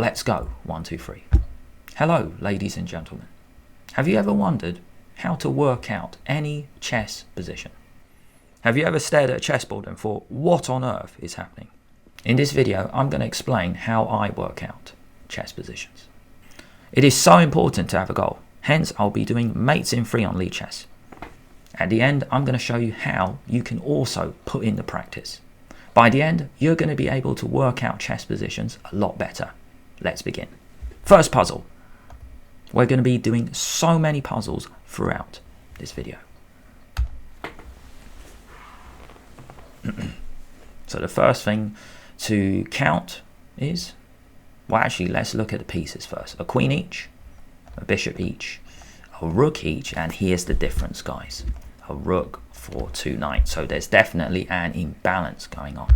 Let's go. 1, 2, 3. Hello, ladies and gentlemen. Have you ever wondered how to work out any chess position? Have you ever stared at a chessboard and thought, what on earth is happening? In this video, I'm going to explain how I work out chess positions. It is so important to have a goal. Hence, I'll be doing mates in 3 on Lichess. At the end, I'm going to show you how you can also put in the practice. By the end, you're going to be able to work out chess positions a lot better. Let's begin. First puzzle. We're going to be doing so many puzzles throughout this video. So the first thing to count is, well, actually, let's look at the pieces first. A queen each, a bishop each, a rook each, and here's the difference, guys. A rook for 2 knights. So there's definitely an imbalance going on.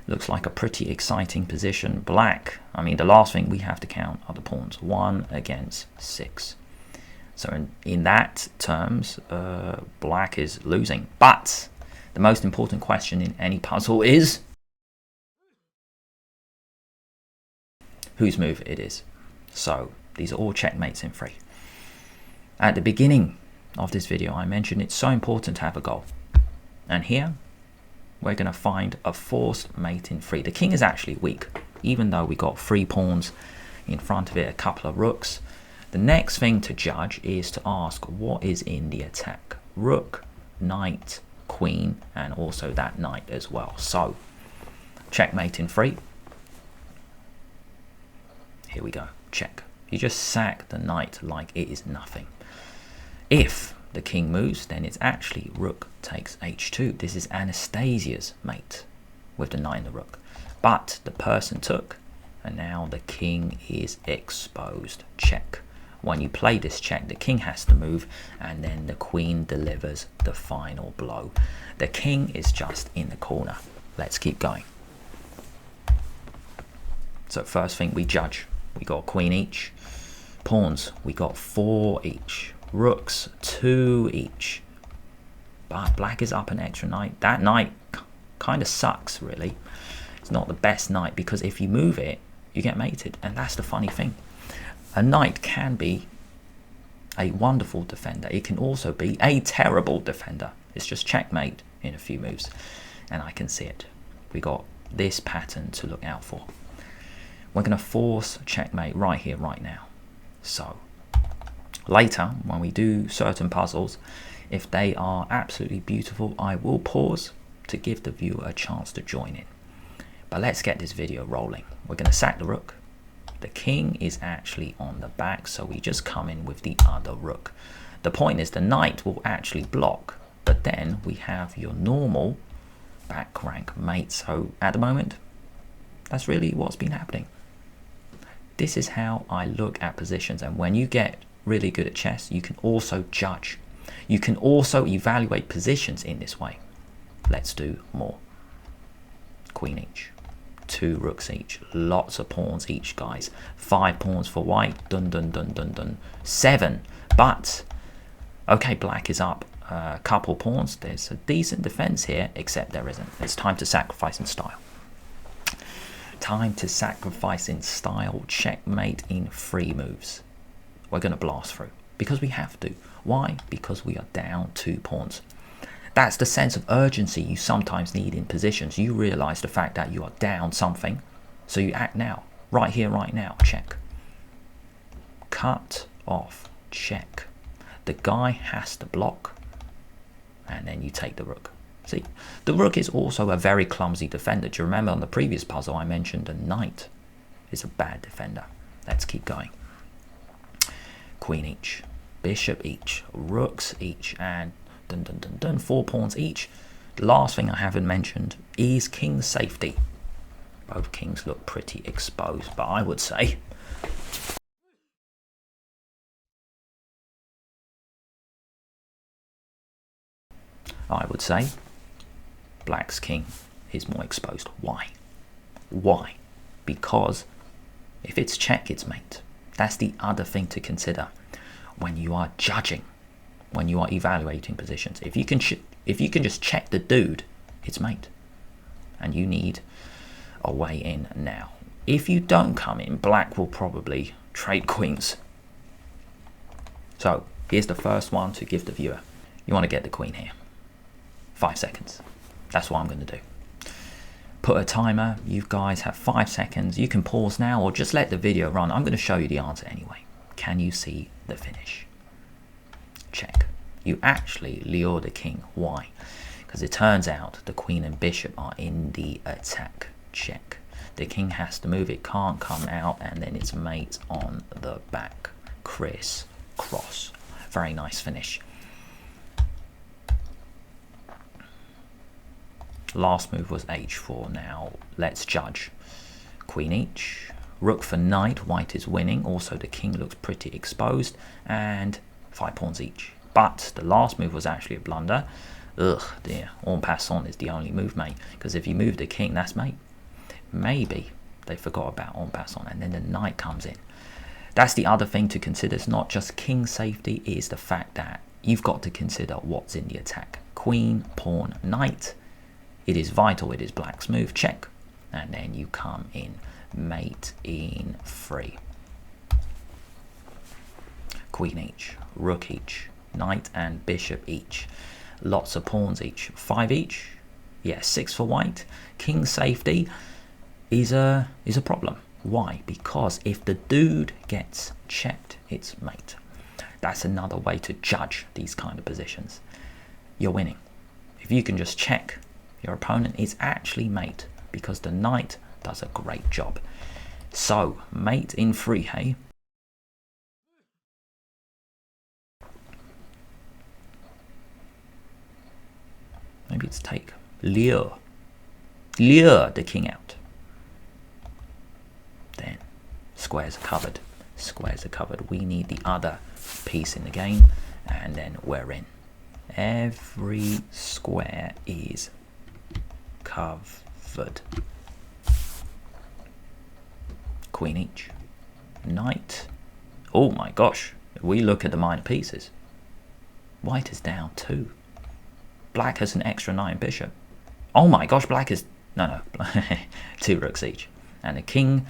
Looks like a pretty exciting position. Black, I mean, the last thing we have to count are the pawns. 1 against 6. So in that terms, black is losing. But the most important question in any puzzle is whose move it is. So these are all checkmates in 3. At the beginning of this video, I mentioned it's so important to have a goal. And here, we're going to find a forced mate in 3. The king is actually weak, even though we got 3 pawns in front of it, a couple of rooks. The next thing to judge is to ask what is in the attack. Rook, knight, queen, and also that knight as well. So, checkmate in 3. Here we go, check. You just sack the knight like it is nothing. If the king moves, then it's actually rook takes h2. This is Anastasia's mate with the knight and the rook. But the person took, and now the king is exposed. Check. When you play this check, the king has to move, and then the queen delivers the final blow. The king is just in the corner. Let's keep going. So first thing we judge, we got queen each. Pawns, we got 4 each. Rooks, 2 each. But black is up an extra knight. That knight kind of sucks, really. It's not the best knight, because if you move it, you get mated. And that's the funny thing. A knight can be a wonderful defender. It can also be a terrible defender. It's just checkmate in a few moves. And I can see it. We got this pattern to look out for. We're going to force checkmate right here, right now. So later, when we do certain puzzles, if they are absolutely beautiful, I will pause to give the viewer a chance to join in. But let's get this video rolling. We're going to sack the rook. The king is actually on the back, so we just come in with the other rook. The point is the knight will actually block, but then we have your normal back rank mate. So at the moment, that's really what's been happening. This is how I look at positions, and when you get really good at chess, you can also judge. You can also evaluate positions in this way. Let's do more. Queen each. 2 rooks each. Lots of pawns each, guys. 5 pawns for white. Dun dun dun dun dun. 7. But, okay, black is up a couple pawns. There's a decent defense here, except there isn't. It's time to sacrifice in style. Time to sacrifice in style. Checkmate in 3 moves. We're going to blast through because we have to. Why? Because we are down 2 pawns. That's the sense of urgency you sometimes need in positions. You realize the fact that you are down something, so you act now. Right here, right now. Check. Cut off. Check. The guy has to block, and then you take the rook. See, the rook is also a very clumsy defender. Do you remember on the previous puzzle I mentioned the knight is a bad defender? Let's keep going. Queen each, bishop each, rooks each, and dun dun dun dun, 4 pawns each. The last thing I haven't mentioned is king safety. Both kings look pretty exposed, but I would say black's king is more exposed. Why? Why? Because if it's check, it's mate. That's the other thing to consider when you are judging, when you are evaluating positions. If you can just check the dude, it's mate. And you need a way in now. If you don't come in, black will probably trade queens. So here's the first one to give the viewer. You want to get the queen here. 5 seconds. That's what I'm going to do. Put a timer. You guys have 5 seconds. You can pause now or just let the video run. I'm going to show you the answer anyway. Can you see the finish? Check. You actually lure the king. Why? Because it turns out the queen and bishop are in the attack. Check. The king has to move. It can't come out, and then it's mate on the back. Criss cross. Very nice finish. Last move was h4. Now let's judge. Queen each. Rook for knight. White is winning. Also the king looks pretty exposed. And 5 pawns each. But the last move was actually a blunder. Ugh, dear. En passant is the only move, mate. Because if you move the king, that's mate. Maybe they forgot about en passant, and then the knight comes in. That's the other thing to consider. It's not just king safety, it is the fact that you've got to consider what's in the attack. Queen, pawn, knight. It is vital. It is black's move. Check. And then you come in mate in 3. Queen each. Rook each. Knight and bishop each. Lots of pawns each. 5 each. Yeah, 6 for white. King safety is a problem. Why? Because if the dude gets checked, it's mate. That's another way to judge these kind of positions. You're winning. If you can just check your opponent, it's actually mate, because the knight does a great job. So mate in 3, hey? Maybe it's take. Lure the king out. Then squares are covered. Squares are covered. We need the other piece in the game, and then we're in. Every square is covered. Queen each. Knight. Oh my gosh. If we look at the minor pieces, white is down 2. Black has an extra knight and bishop. Oh my gosh, black is... No. 2 rooks each. And the king...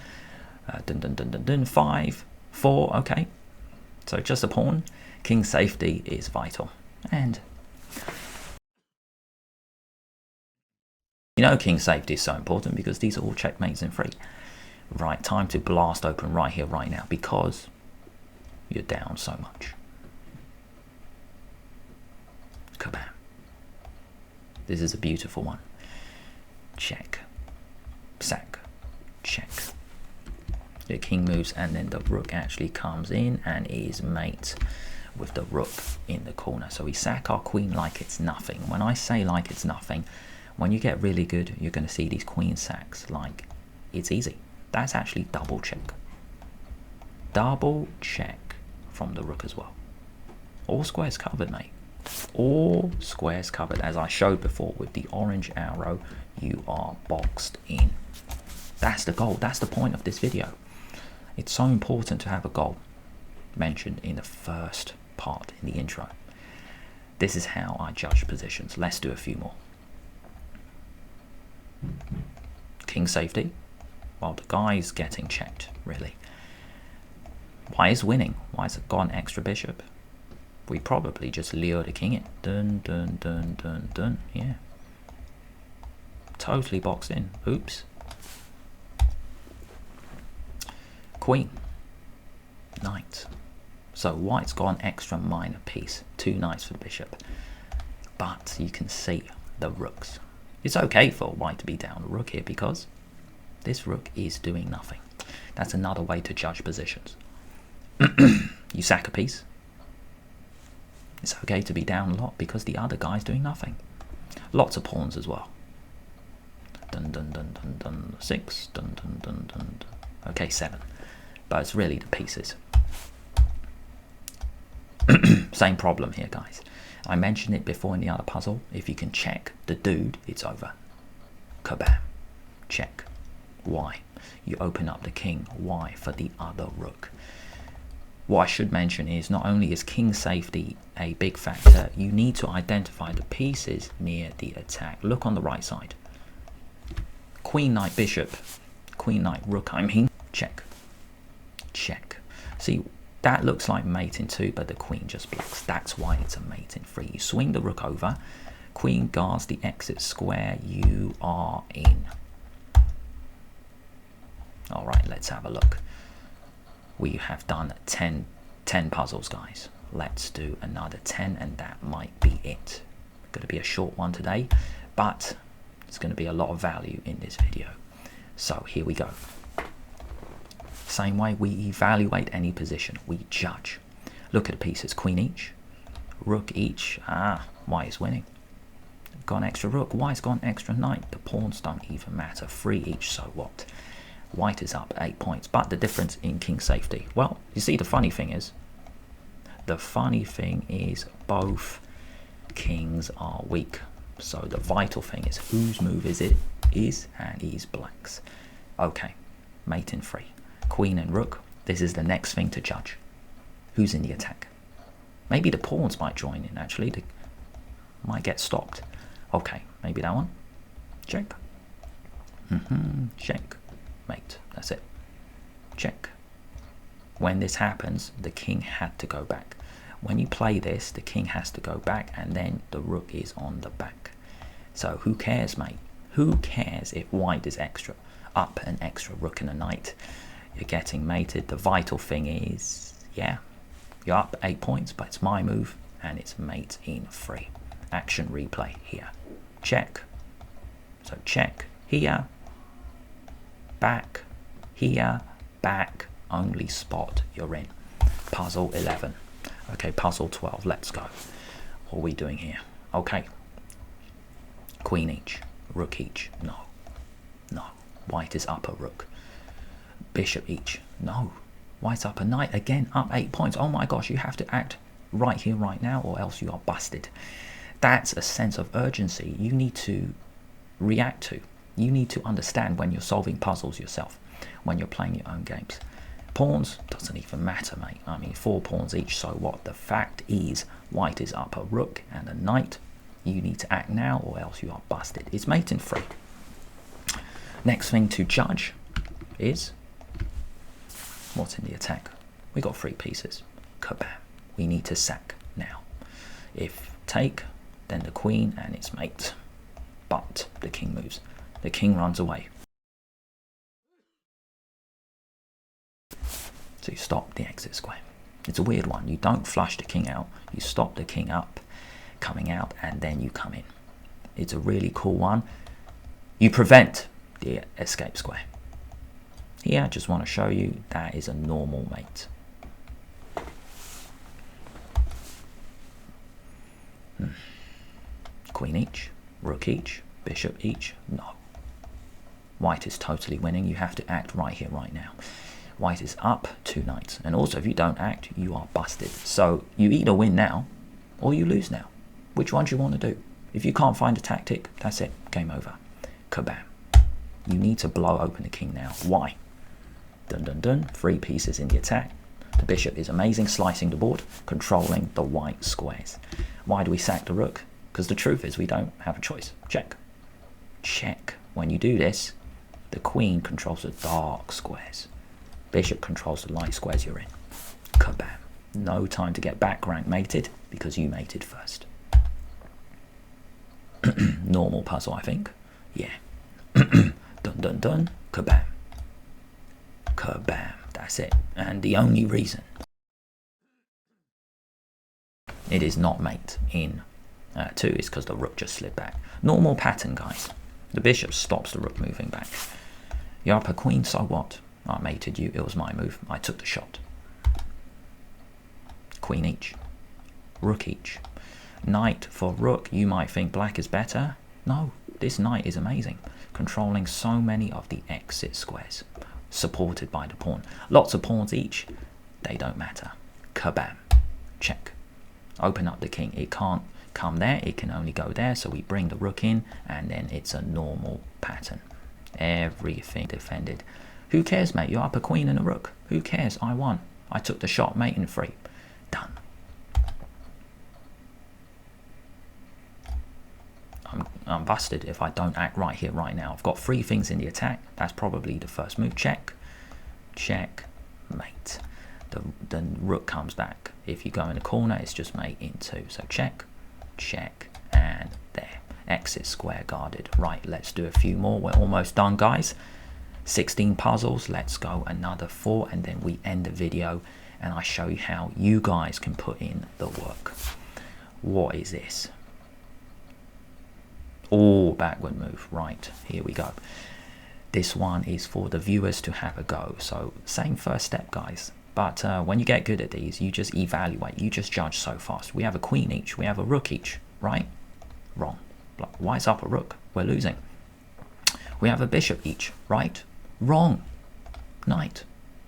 5, 4, okay. So just a pawn. King safety is vital. And... you know king safety is so important because these are all checkmates in 3. Right, time to blast open right here, right now, because you're down so much. Kabam. This is a beautiful one. Check. Sack. Check. The king moves, and then the rook actually comes in and is mate with the rook in the corner. So we sack our queen like it's nothing. When I say like it's nothing, when you get really good, you're going to see these queen sacks like it's easy. That's actually double check. Double check from the rook as well. All squares covered, mate. All squares covered. As I showed before with the orange arrow, you are boxed in. That's the goal. That's the point of this video. It's so important to have a goal mentioned in the first part in the intro. This is how I judge positions. Let's do a few more. King safety. Well, the guy's getting checked, really. Why is winning? Why has it got an extra bishop? We probably just lure the king in. Dun, dun, dun, dun, dun. Yeah. Totally boxed in. Oops. Queen. Knight. So white's got an extra minor piece. 2 knights for the bishop. But you can see the rooks. It's okay for white to be down a rook here because this rook is doing nothing. That's another way to judge positions. You sack a piece. It's okay to be down a lot because the other guy's doing nothing. Lots of pawns as well. Dun dun dun dun dun. 6. Dun dun dun dun dun. Okay, 7. But it's really the pieces. Same problem here, guys. I mentioned it before in the other puzzle. If you can check the dude, it's over. Kabam. Check. Why? You open up the king. Why? For the other rook. What I should mention is not only is king safety a big factor, you need to identify the pieces near the attack. Look on the right side. Queen, knight, bishop. Queen, knight, rook, I mean. Check. Check. See, that looks like mate in 2, but the queen just blocks. That's why it's a mate in 3. You swing the rook over. Queen guards the exit square. You are in. All right, let's have a look. We have done 10 puzzles, guys. Let's do another 10, and that might be it. Going to be a short one today, but it's going to be a lot of value in this video. So here we go. Same way we evaluate any position, we judge. Look at the pieces. Queen each, rook each. White is winning. Got an extra rook. White's got an extra knight. The pawns don't even matter. 3 each, so what? White is up 8 points, but the difference in king safety. Well, you see, the funny thing is both kings are weak. So the vital thing is whose move is it? And he's black's. Okay, mate in 3. Queen and rook. This is the next thing to judge. Who's in the attack? Maybe the pawns might join in, actually. They might get stopped. Okay, maybe that one. Check. Check. Mate, that's it. Check. When this happens, the king had to go back. When you play this, the king has to go back, and then the rook is on the back. So who cares, mate? Who cares if white is extra? Up an extra rook and a knight. You're getting mated. The vital thing is, yeah, you're up 8 points, but it's my move, and it's mate in 3. Action replay here. Check. So check here. Back, here, back, only spot you're in. Puzzle 11. Okay, puzzle 12, let's go. What are we doing here? Okay. Queen each, rook each, no. No, white is up a rook. Bishop each, no. White's up a knight, again, up 8 points. Oh my gosh, you have to act right here, right now, or else you are busted. That's a sense of urgency you need to react to. You need to understand when you're solving puzzles yourself, when you're playing your own games. Pawns, doesn't even matter, mate. I mean, 4 pawns each, so what? The fact is, white is up a rook and a knight. You need to act now, or else you are busted. It's mate in 3. Next thing to judge is what's in the attack. We got 3 pieces. Kabam. We need to sack now. If take, then the queen and its mate. But the king moves. The king runs away. So you stop the exit square. It's a weird one. You don't flush the king out. You stop the king up, coming out, and then you come in. It's a really cool one. You prevent the escape square. Here, I just want to show you that is a normal mate. Queen each, rook each, bishop each, no. White is totally winning. You have to act right here, right now. White is up 2 knights. And also, if you don't act, you are busted. So you either win now, or you lose now. Which one do you want to do? If you can't find a tactic, that's it. Game over. Kabam. You need to blow open the king now. Why? Dun dun dun. 3 pieces in the attack. The bishop is amazing, slicing the board, controlling the white squares. Why do we sack the rook? Because the truth is we don't have a choice. Check. Check. When you do this, the queen controls the dark squares. Bishop controls the light squares you're in. Kabam. No time to get back rank mated, because you mated first. Normal puzzle, I think. Yeah. Dun dun dun. Kabam. Kabam. That's it. And the only reason it is not mate in 2 is because the rook just slid back. Normal pattern, guys. The bishop stops the rook moving back. You're up a queen, so what? I mated you. It was my move. I took the shot. Queen each. Rook each. Knight for rook. You might think black is better. No, this knight is amazing. Controlling so many of the exit squares. Supported by the pawn. Lots of pawns each. They don't matter. Kabam. Check. Open up the king. It can't come there. It can only go there. So we bring the rook in, and then it's a normal pattern. Everything defended. Who cares, mate? You're up a queen and a rook. Who cares? I won. I took the shot, mate in 3. Done. I'm busted if I don't act right here, right now. I've got 3 things in the attack. That's probably the first move. Check, check, mate. The rook comes back. If you go in the corner, it's just mate in 2. So check, check, and there. Exit square guarded. Right, let's do a few more. We're almost done, guys. 16 puzzles. Let's go another 4, and then we end the video, and I show you how you guys can put in the work. What is this? Oh, backward move. Right, here we go. This one is for the viewers to have a go. So same first step, guys. But when you get good at these, you just evaluate. You just judge so fast. We have a queen each. We have a rook each, right? Wrong. White's up a rook. We're losing. We have a bishop each, right? Wrong. Knight.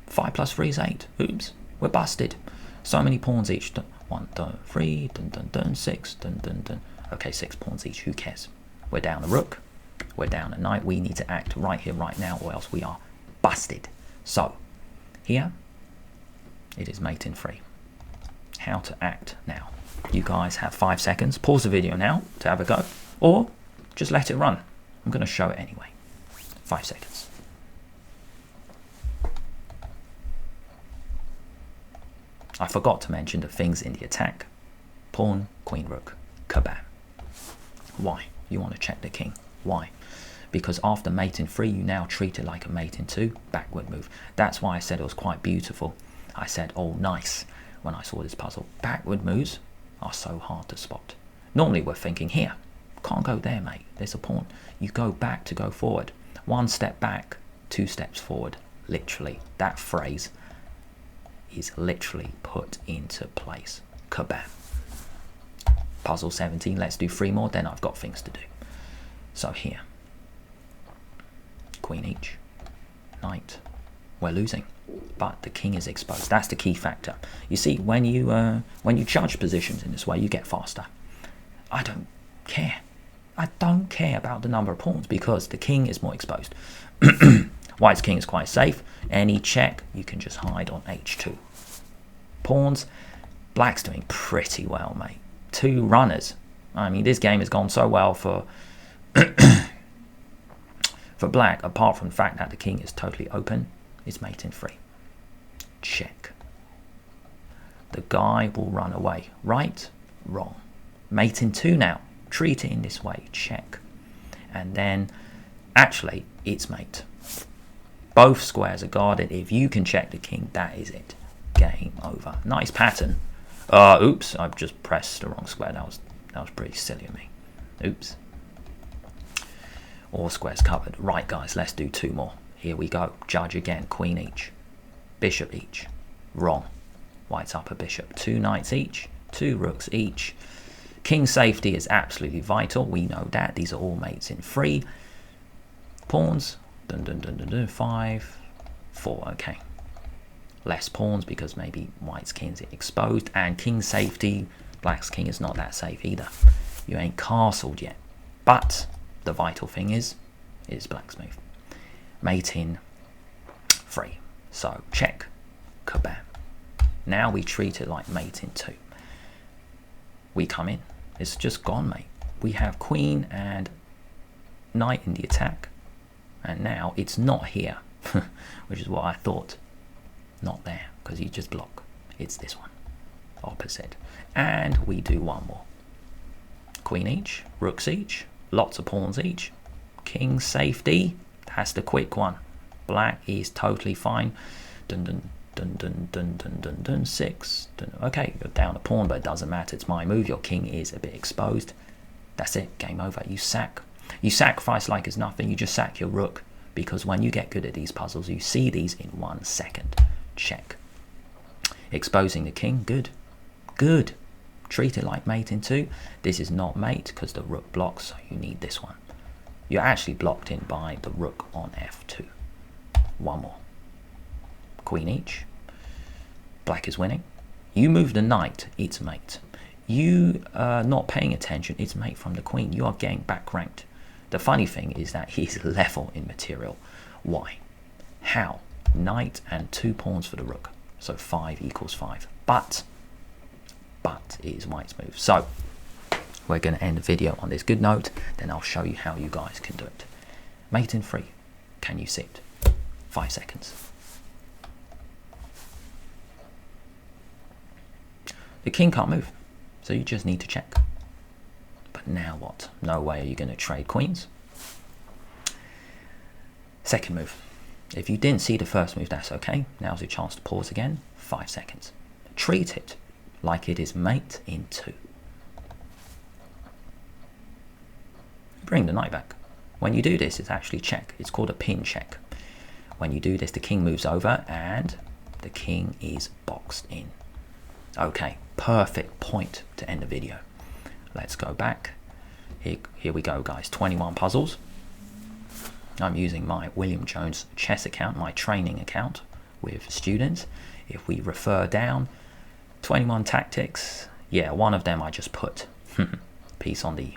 5 plus 3 is 8. Oops. We're busted. So many pawns each. 1, 2, 3, dun, dun, dun, 6, dun, dun, dun. Okay, 6 pawns each. Who cares? We're down a rook. We're down a knight. We need to act right here, right now, or else we are busted. So, here, it is mate in 3. How to act now. You guys have 5 seconds. Pause the video now to have a go, or just let it run. I'm going to show it anyway. 5 seconds. I forgot to mention the things in the attack. Pawn, queen, rook, kabam. Why? You want to check the king. Why? Because after mate in 3, you now treat it like a mate in 2, backward move. That's why I said it was quite beautiful. I said, oh, nice, when I saw this puzzle. Backward moves are so hard to spot. Normally we're thinking, here, can't go there, mate. There's a pawn. You go back to go forward. 1 step back, 2 steps forward. Literally, that phrase is literally put into place. Kabam. Puzzle 17, let's do 3 more, then I've got things to do. So here, queen each, knight, we're losing, but the king is exposed. That's the key factor. You see, when you judge positions in this way, you get faster. I don't care. I don't care about the number of pawns because the king is more exposed. White's king is quite safe. Any check, you can just hide on h2. Pawns, black's doing pretty well, mate. 2 runners. I mean, this game has gone so well for for black, apart from the fact that the king is totally open. It's mate in 3. Check. The guy will run away. Right? Wrong. Mate in 2 now. Treat it in this way. Check. And then, actually, it's mate. Both squares are guarded. If you can check the king, that is it. Game over. Nice pattern. Oops, I've just pressed the wrong square. That was pretty silly of me. Oops. All squares covered. Right, guys, let's do 2 more. Here we go. Judge again. Queen each. Bishop each. Wrong. White's up a bishop. 2 knights each. 2 rooks each. King safety is absolutely vital. We know that. These are all mates in 3. Pawns. Dun, dun, dun, dun, dun. 5, 4. Okay. Less pawns because maybe white's king's exposed, and king safety, black's king is not that safe either. You ain't castled yet. But the vital thing is black's move. Mate in 3. So check. Kabam. Now we treat it like mate in 2. We come in. It's just gone, mate. We have queen and knight in the attack. And now it's not here, which is what I thought. Not there, because you just block. It's this one. Opposite. And we do 1 more. Queen each, rooks each, lots of pawns each. King safety, that's the quick one. Black is totally fine. Dun dun dun dun dun dun dun dun. 6. Dun. Okay, you're down a pawn, but it doesn't matter. It's my move. Your king is a bit exposed. That's it. Game over. You sack. You sacrifice like it's nothing. You just sack your rook, because when you get good at these puzzles, you see these in 1 second. Check. Exposing the king. Good. Good. Treat it like mate in 2. This is not mate because the rook blocks, so you need this one. You're actually blocked in by the rook on f2. 1 more. Queen each. Black is winning. You move the knight, it's mate. You are not paying attention, it's mate from the queen. You are getting back ranked. The funny thing is that he's level in material. Why? How? Knight and 2 pawns for the rook. So 5 equals 5. But it is white's move. So we're going to end the video on this good note. Then I'll show you how you guys can do it. Mate in 3. Can you see it? 5 seconds. The king can't move, so you just need to check. But now what? No way are you going to trade queens. Second move. If you didn't see the first move, that's okay. Now's your chance to pause again. 5 seconds. Treat it like it is mate in 2. Bring the knight back. When you do this, it's actually check. It's called a pin check. When you do this, the king moves over and the king is boxed in. Okay, perfect point to end the video. Let's go back. Here we go, guys. 21 puzzles. I'm using my William Jones chess account, my training account with students. If we refer down, 21 tactics. Yeah, one of them I just put piece on the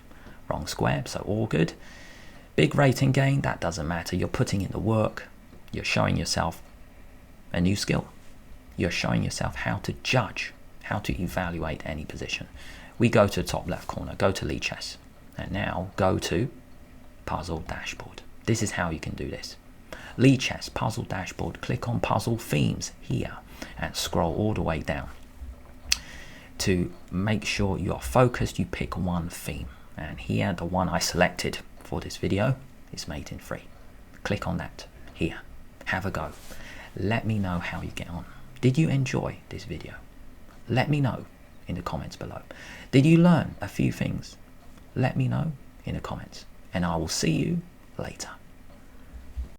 wrong square, so all good. Big rating gain, that doesn't matter. You're putting in the work. You're showing yourself a new skill. You're showing yourself how to judge, how to evaluate any position. We go to the top left corner, go to Lichess, and now go to Puzzle Dashboard. This is how you can do this. Lichess, Puzzle Dashboard, click on Puzzle Themes here and scroll all the way down. To make sure you're focused, you pick one theme. And here, the one I selected for this video is Mate in 3. Click on that here. Have a go. Let me know how you get on. Did you enjoy this video? Let me know in the comments below. Did you learn a few things? Let me know in the comments. And I will see you later.